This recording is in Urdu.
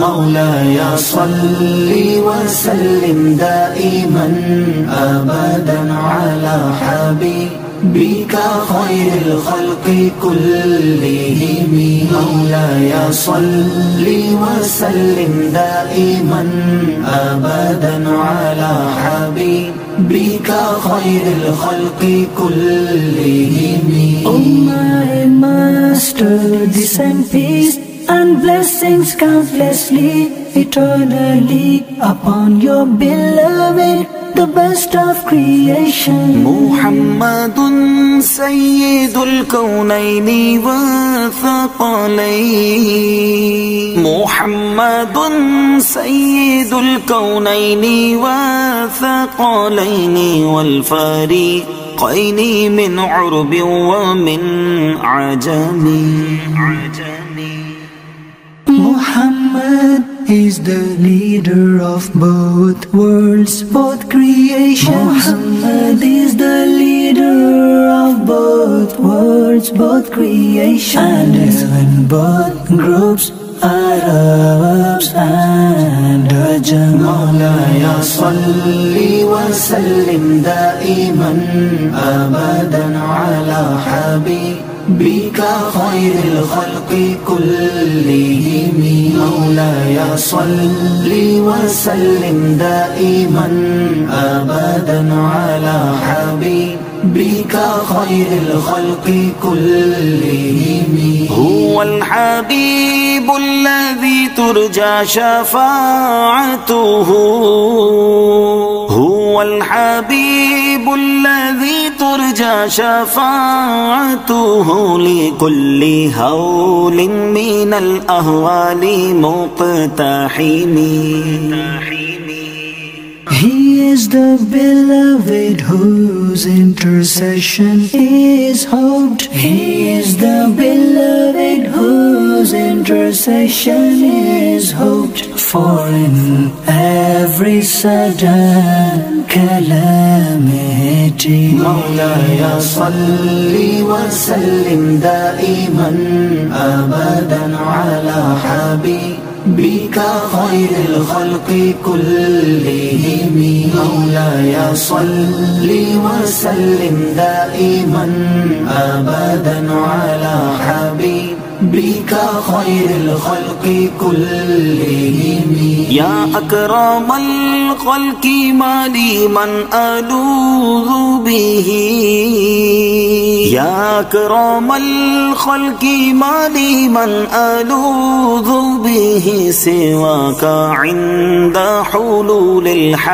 مولاي صل وسلم دائما أبدا على حبيبك خير الخلق كلهم. مولاي صل وسلم دائما أبدا على حبيبك خير الخلق كلهم. O my Master, descend peace and blessings countlessly, eternally upon your beloved, the best of creation. محمد سيد الكونين والثقلين. محمد سيد الكونين والثقلين والفريقين من عرب ومن عجم. Muhammad is the leader of both worlds, both creations. Muhammad is the leader of both worlds, both creations. And even both groups, Arabs and Ajam. مولاي صل وسلم دائما أبدا على حبيبك خير الخلق كلهم. مولاي صل وسلم دائما أبدا على حبيبك خير الخلق كلهم. هو الحبيب الذي ترجى شفاعته. هو الحبيب الذي ترجى شفاعته لكل هول من الأهوال مقتحم. He is the beloved whose intercession is hoped. He is the beloved whose intercession is hoped for in every sudden calamity. مولاي صل وسلم دائما أبدا على حبيبك خير الخلق كلهم. مولاي صل وسلم دائما أبدا على حبيبك خير الخلق كلهم. يا أكرم الخلق ما لي من ألوذ به. يا أكرم الخلق ما لي من ألوذ به سواك عند حلول الحادث.